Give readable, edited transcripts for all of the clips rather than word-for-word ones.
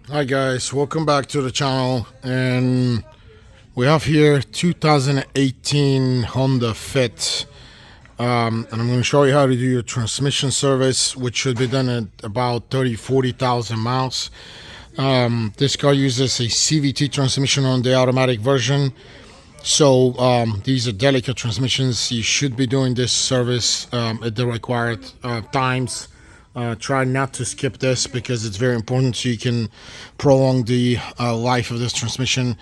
Hi guys, welcome back to the channel, and we have here 2018 Honda Fit, and I'm going to show you how to do your transmission service, which should be done at about 40,000 miles. This car uses a CVT transmission on the automatic version, so these are delicate transmissions. You should be doing this service at the required times. Try not to skip this because it's very important so you can prolong the life of this transmission.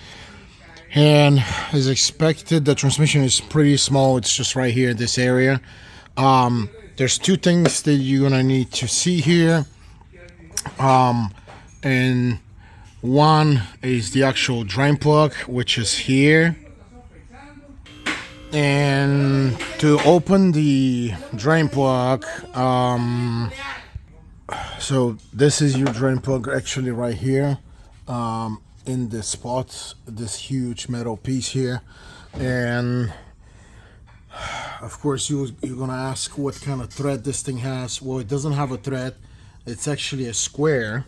And as expected, the transmission is pretty small. It's just right here in this area. There's two things that you're gonna need to see here, and one is the actual drain plug, which is here. And to open the drain plug, so this is your drain plug actually right here, in this spot, this huge metal piece here. And of course you're gonna ask what kind of thread this thing has. Well, it doesn't have a thread. It's actually a square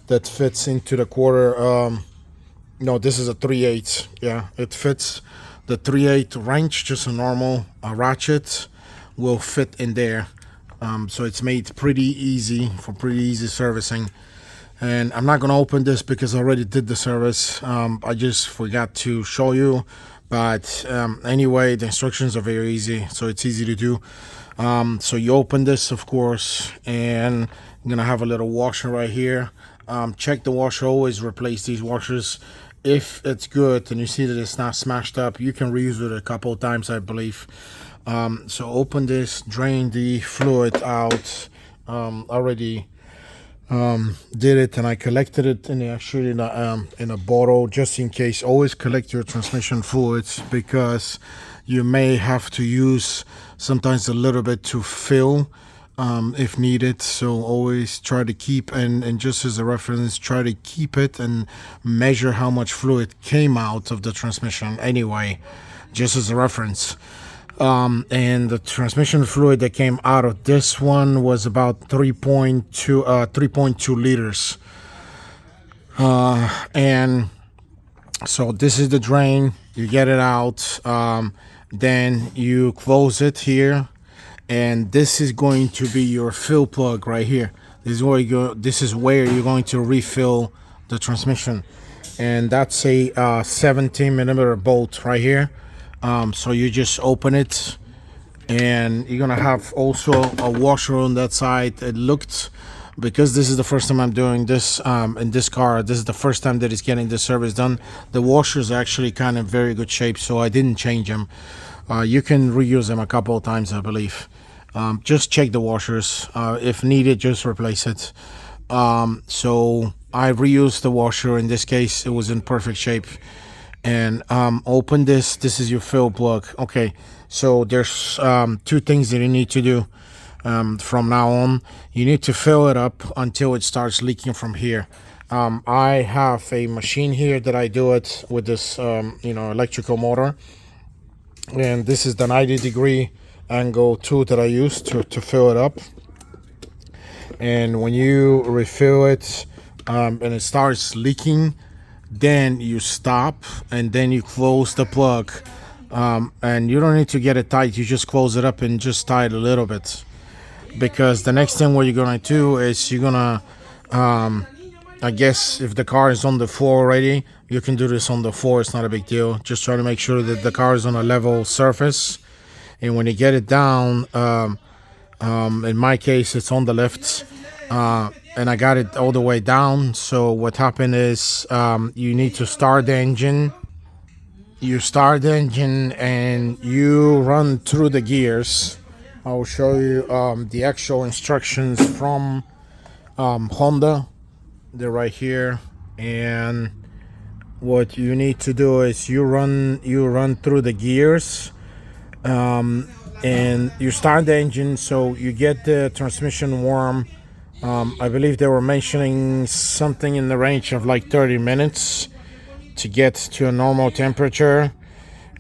that fits into the quarter. No, this is a 3/8. Yeah, it fits the 3/8 wrench. Just a normal ratchet will fit in there. So it's made pretty easy for pretty easy servicing. And I'm not gonna open this because I already did the service. I just forgot to show you, but anyway, the instructions are very easy, so it's easy to do. So you open this, of course, and I'm gonna have a little washer right here. Check the washer, always replace these washers. If it's good and you see that it's not smashed up, you can reuse it a couple of times, I believe. So open this, drain the fluid out. Already did it, and I collected it in a bottle just in case. Always collect your transmission fluids because you may have to use sometimes a little bit to fill if needed. So always try to keep, and just as a reference, try to keep it and measure how much fluid came out of the transmission anyway, just as a reference. And the transmission fluid that came out of this one was about 3.2 liters. And so this is the drain. You get it out, then you close it here, and this is going to be your fill plug right here. This is where you go. This is where you're going to refill the transmission, and that's a 17 millimeter bolt right here. So you just open it, and you're gonna have also a washer on that side. It looked, because this is the first time I'm doing this in this car, this is the first time that it's getting this service done. The washers are actually kind of very good shape, so I didn't change them. You can reuse them a couple of times, I believe. Just check the washers. If needed, just replace it. So I reused the washer. In this case, it was in perfect shape. And open this. This is your fill plug. Okay, so there's two things that you need to do from now on. You need to fill it up until it starts leaking from here. I have a machine here that I do it with this electrical motor, and this is the 90-degree angle tool that I use to fill it up. And when you refill it and it starts leaking, then you stop, and then you close the plug, and you don't need to get it tight. You just close it up and just tie it a little bit, because the next thing what you're gonna do is you're gonna I guess if the car is on the floor already, you can do this on the floor. It's not a big deal. Just try to make sure that the car is on a level surface, and when you get it down, in my case it's on the lift, and I got it all the way down. So what happened is, you need to start the engine. You start the engine and you run through the gears. I'll show you the actual instructions from Honda. They're right here. And what you need to do is you run through the gears, and you start the engine, so you get the transmission warm. I believe they were mentioning something in the range of like 30 minutes to get to a normal temperature.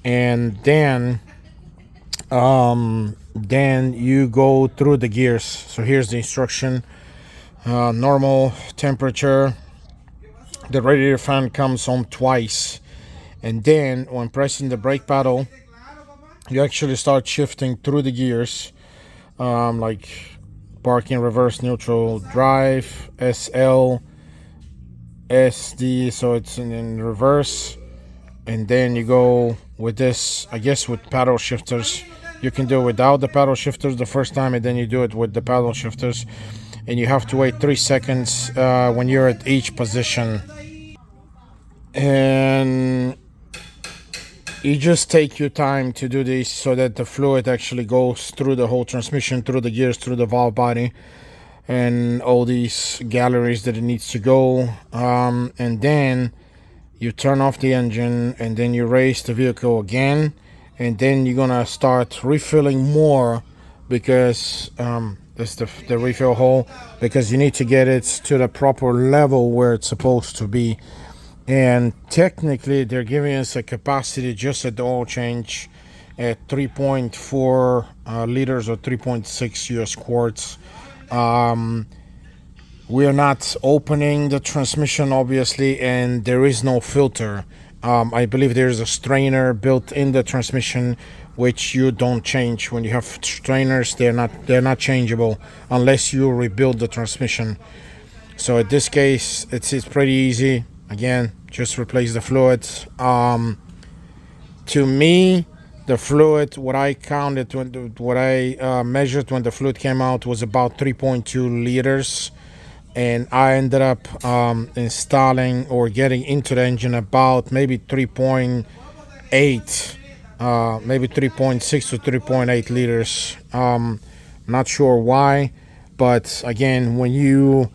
And then you go through the gears. So here's the instruction. Normal temperature, the radiator fan comes on twice, and then when pressing the brake pedal, you actually start shifting through the gears, like parking, reverse, neutral, drive, SL, SD, so it's in reverse. And then you go with this, I guess, with paddle shifters. You can do it without the paddle shifters the first time, and then you do it with the paddle shifters, and you have to wait 3 seconds when you're at each position. And you just take your time to do this so that the fluid actually goes through the whole transmission, through the gears, through the valve body, and all these galleries that it needs to go. And then you turn off the engine, and then you race the vehicle again, and then you're gonna start refilling more, because that's the refill hole, because you need to get it to the proper level where it's supposed to be. And technically they're giving us a capacity just at the oil change at 3.4 liters or 3.6 US quarts. We are not opening the transmission, obviously, and there is no filter. I believe there's a strainer built in the transmission, which you don't change. When you have strainers, they're not changeable unless you rebuild the transmission. So in this case, it's pretty easy. Again, just replace the fluid. To me, the fluid, what I counted, what I measured when the fluid came out was about 3.2 liters. And I ended up installing or getting into the engine about maybe 3.8, maybe 3.6 to 3.8 liters. Not sure why, but again, when you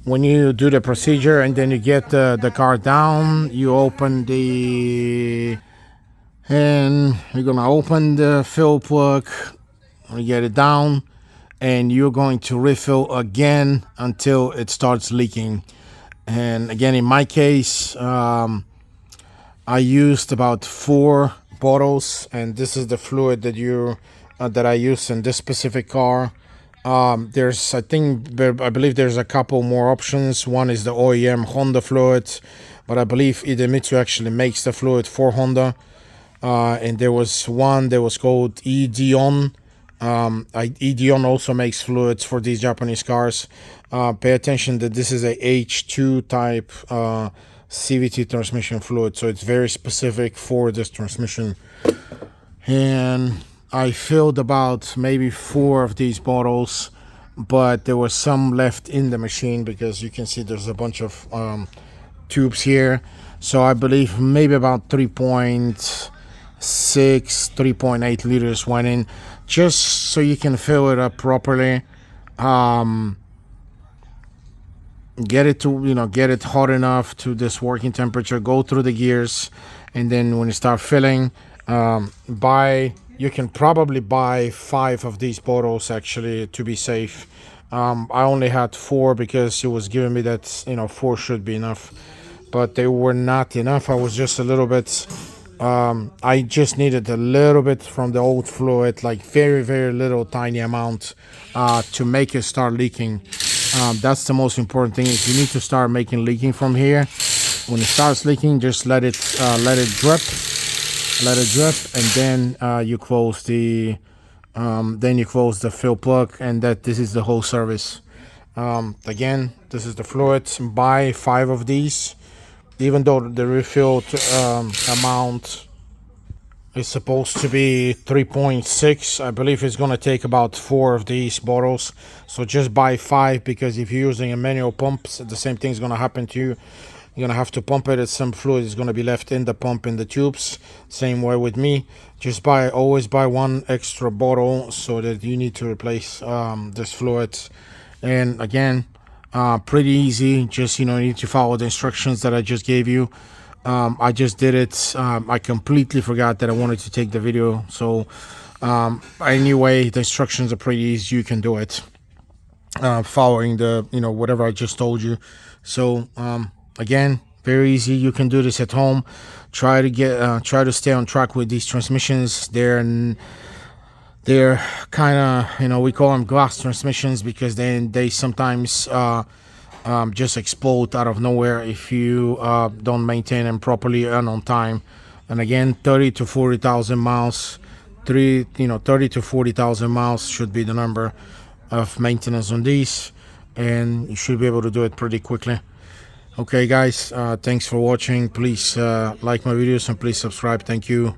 do the procedure and then you get the car down, you open and you're gonna open the fill plug, you get it down, and you're going to refill again until it starts leaking. And again, in my case, I used about 4 bottles, and this is the fluid that I used in this specific car. I believe there's a couple more options. One is the OEM Honda fluid, but I believe Idemitsu actually makes the fluid for Honda. And there was one that was called Ideon. Ideon also makes fluids for these Japanese cars. Pay attention that this is a H2 type CVT transmission fluid, so it's very specific for this transmission. And I filled about maybe 4 of these bottles, but there was some left in the machine because you can see there's a bunch of tubes here. So I believe maybe about 3.6, 3.8 liters went in, just so you can fill it up properly. Get it hot enough to this working temperature, go through the gears, and then when you start filling, you can probably buy 5 of these bottles actually to be safe. I only had 4 because it was giving me that 4 should be enough, but they were not enough. I was just a little bit I just needed a little bit from the old fluid, like very, very little tiny amount, to make it start leaking. That's the most important thing, is you need to start making leaking from here. When it starts leaking, just let it drip, and then you close the fill plug, and this is the whole service. Again, this is the fluid. Buy 5 of these. Even though the refill amount is supposed to be 3.6, I believe it's going to take about 4 of these bottles. So just buy 5, because if you're using a manual pump, the same thing is going to happen to you. You're going to have to pump it, and some fluid is going to be left in the pump, in the tubes. Same way with me. Just always buy 1 extra bottle, so that you need to replace this fluid. And again, pretty easy. Just you need to follow the instructions that I just gave you. I just did it. I completely forgot that I wanted to take the video. So anyway, the instructions are pretty easy. You can do it following the whatever I just told you. So again, very easy. You can do this at home. Try to stay on track with these transmissions. They're kind of, we call them glass transmissions, because they sometimes just explode out of nowhere if you don't maintain them properly and on time. And again, 30 to 40,000 miles, 30 to 40,000 miles should be the number of maintenance on these, and you should be able to do it pretty quickly. Okay, guys, thanks for watching. Please like my videos and please subscribe. Thank you.